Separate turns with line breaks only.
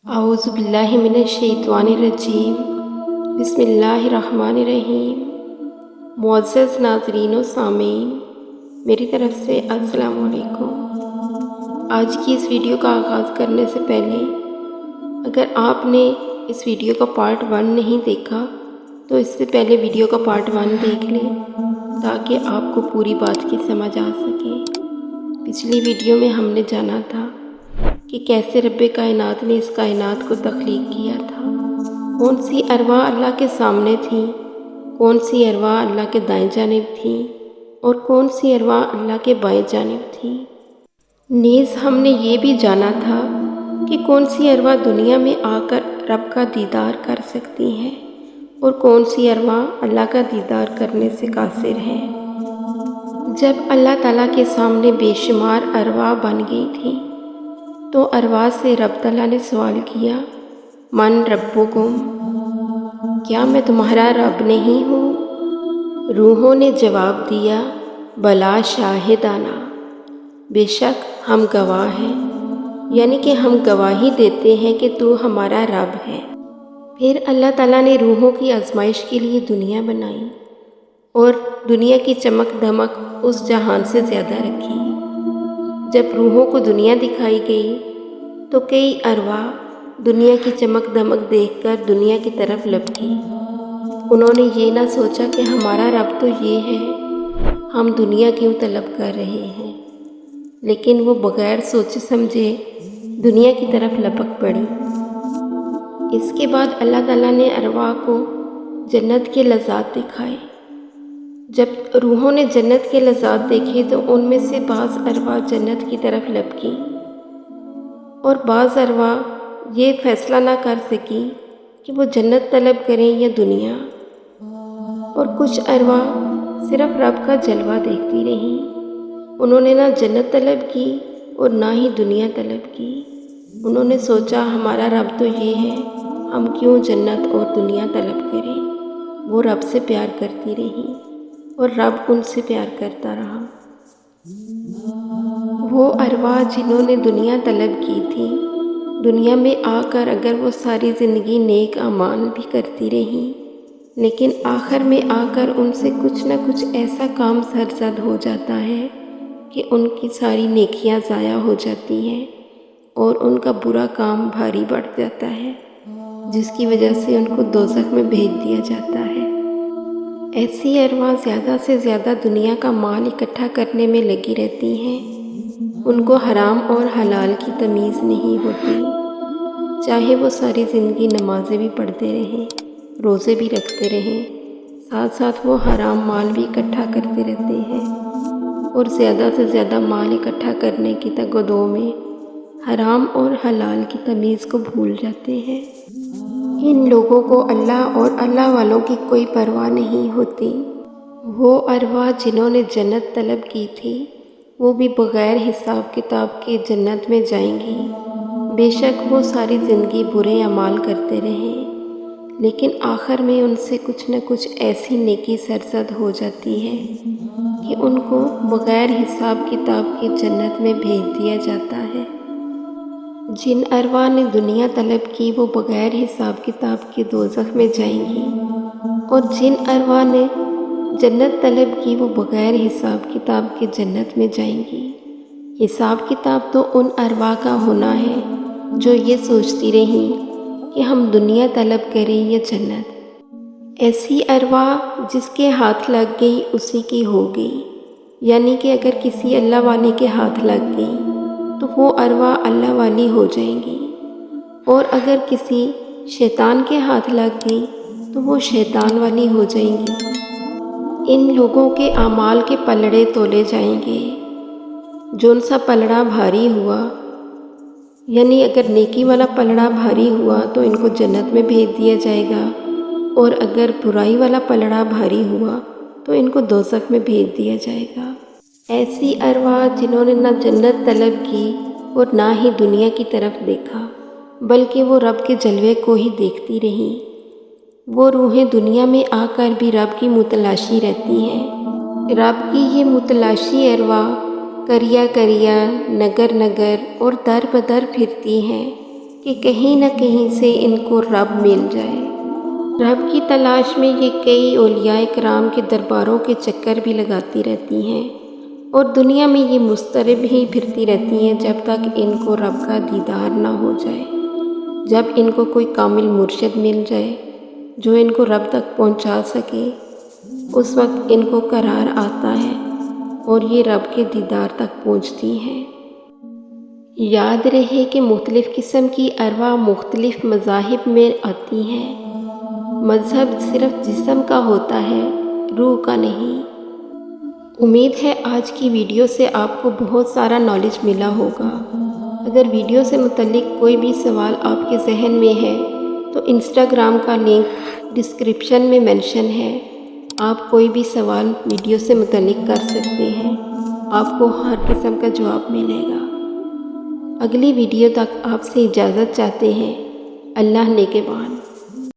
اعوذ باللہ من الشیطان الرجیم۔ بسم اللہ الرحمن الرحیم۔ معزز ناظرین و سامعین، میری طرف سے السلام علیکم۔ آج کی اس ویڈیو کا آغاز کرنے سے پہلے اگر آپ نے اس ویڈیو کا پارٹ 1 نہیں دیکھا تو اس سے پہلے ویڈیو کا پارٹ 1 دیکھ لیں تاکہ آپ کو پوری بات کی سمجھ آ سکے۔ پچھلی ویڈیو میں ہم نے جانا تھا کہ کیسے رب کائنات نے اس کائنات کو تخلیق کیا تھا، کون سی ارواح اللہ کے سامنے تھیں، کون سی ارواح اللہ کے دائیں جانب تھیں اور کون سی ارواح اللہ کے بائیں جانب تھیں۔ نیز ہم نے یہ بھی جانا تھا کہ کون سی ارواح دنیا میں آ کر رب کا دیدار کر سکتی ہیں اور کون سی ارواح اللہ کا دیدار کرنے سے قاصر ہیں۔ جب اللہ تعالیٰ کے سامنے بے شمار ارواح بن گئی تھیں تو ارواح سے رب تعالیٰ نے سوال کیا، من ربکم، کیا میں تمہارا رب نہیں ہوں؟ روحوں نے جواب دیا، بلا شاہدانہ، بے شک ہم گواہ ہیں، یعنی کہ ہم گواہی دیتے ہیں کہ تو ہمارا رب ہے۔ پھر اللہ تعالیٰ نے روحوں کی آزمائش کے لیے دنیا بنائی اور دنیا کی چمک دھمک اس جہان سے زیادہ رکھی۔ جب روحوں کو دنیا دکھائی گئی تو کئی ارواح دنیا کی چمک دمک دیکھ کر دنیا کی طرف لپکی۔ انہوں نے یہ نہ سوچا کہ ہمارا رب تو یہ ہے، ہم دنیا کیوں طلب کر رہے ہیں، لیکن وہ بغیر سوچے سمجھے دنیا کی طرف لپک پڑی۔ اس کے بعد اللہ تعالیٰ نے ارواح کو جنت کے لذات دکھائے۔ جب روحوں نے جنت کے لذات دیکھے تو ان میں سے بعض ارواح جنت کی طرف لپکی اور بعض ارواح یہ فیصلہ نہ کر سکی کہ وہ جنت طلب کریں یا دنیا، اور کچھ ارواح صرف رب کا جلوہ دیکھتی رہیں۔ انہوں نے نہ جنت طلب کی اور نہ ہی دنیا طلب کی۔ انہوں نے سوچا ہمارا رب تو یہ ہے، ہم کیوں جنت اور دنیا طلب کریں۔ وہ رب سے پیار کرتی رہیں اور رب ان سے پیار کرتا رہا۔ وہ ارواح جنہوں نے دنیا طلب کی تھی، دنیا میں آ کر اگر وہ ساری زندگی نیک اعمال بھی کرتی رہیں، لیکن آخر میں آ کر ان سے کچھ نہ کچھ ایسا کام سرزد ہو جاتا ہے کہ ان کی ساری نیکیاں ضائع ہو جاتی ہیں اور ان کا برا کام بھاری پڑ جاتا ہے، جس کی وجہ سے ان کو دوزخ میں بھیج دیا جاتا ہے۔ ایسی ارواح زیادہ سے زیادہ دنیا کا مال اکٹھا کرنے میں لگی رہتی ہیں۔ ان کو حرام اور حلال کی تمیز نہیں ہوتی، چاہے وہ ساری زندگی نمازیں بھی پڑھتے رہیں، روزے بھی رکھتے رہیں، ساتھ ساتھ وہ حرام مال بھی اکٹھا کرتے رہتے ہیں اور زیادہ سے زیادہ مال اکٹھا کرنے کی تگودو میں حرام اور حلال کی تمیز کو بھول جاتے ہیں۔ ان لوگوں کو اللہ اور اللہ والوں کی کوئی پرواہ نہیں ہوتی۔ وہ ارواح جنہوں نے جنت طلب کی تھی وہ بھی بغیر حساب کتاب کے جنت میں جائیں گی، بے شک وہ ساری زندگی برے اعمال کرتے رہیں، لیکن آخر میں ان سے کچھ نہ کچھ ایسی نیکی سرزد ہو جاتی ہے کہ ان کو بغیر حساب کتاب کے جنت میں بھیج دیا جاتا ہے۔ جن ارواح نے دنیا طلب کی وہ بغیر حساب کتاب کے دوزخ میں جائیں گی، اور جن ارواح نے جنت طلب کی وہ بغیر حساب کتاب کے جنت میں جائیں گی۔ حساب کتاب تو ان ارواح کا ہونا ہے جو یہ سوچتی رہیں کہ ہم دنیا طلب کریں یا جنت۔ ایسی ارواح جس کے ہاتھ لگ گئی اسی کی ہو گئی، یعنی کہ اگر کسی اللہ والے کے ہاتھ لگ گئی تو وہ ارواح اللہ والی ہو جائیں گی، اور اگر کسی شیطان کے ہاتھ لگ گئی تو وہ شیطان والی ہو جائیں گی۔ ان لوگوں کے اعمال کے پلڑے تولے جائیں گے، جون سا پلڑا بھاری ہوا، یعنی اگر نیکی والا پلڑا بھاری ہوا تو ان کو جنت میں بھیج دیا جائے گا، اور اگر برائی والا پلڑا بھاری ہوا تو ان کو دوزخ میں بھیج دیا جائے گا۔ ایسی ارواح جنہوں نے نہ جنت طلب کی اور نہ ہی دنیا کی طرف دیکھا بلکہ وہ رب کے جلوے کو ہی دیکھتی رہیں، وہ روحیں دنیا میں آ کر بھی رب کی متلاشی رہتی ہیں۔ رب کی یہ متلاشی ارواح کریا کریا، نگر نگر اور در بدر پھرتی ہیں کہ کہیں نہ کہیں سے ان کو رب مل جائے۔ رب کی تلاش میں یہ کئی اولیاء کرام کے درباروں کے چکر بھی لگاتی رہتی ہیں اور دنیا میں یہ مضطرب ہی پھرتی رہتی ہیں جب تک ان کو رب کا دیدار نہ ہو جائے۔ جب ان کو کوئی کامل مرشد مل جائے جو ان کو رب تک پہنچا سکے، اس وقت ان کو قرار آتا ہے اور یہ رب کے دیدار تک پہنچتی ہیں۔ یاد رہے کہ مختلف قسم کی ارواح مختلف مذاہب میں آتی ہیں۔ مذہب صرف جسم کا ہوتا ہے، روح کا نہیں۔ امید ہے آج کی ویڈیو سے آپ کو بہت سارا نالج ملا ہوگا۔ اگر ویڈیو سے متعلق کوئی بھی سوال آپ کے ذہن میں ہے تو انسٹاگرام کا لنک ڈسکرپشن میں مینشن ہے۔ آپ کوئی بھی سوال ویڈیو سے متعلق کر سکتے ہیں، آپ کو ہر قسم کا جواب ملے گا۔ اگلی ویڈیو تک آپ سے اجازت چاہتے ہیں۔ اللہ نگہبان۔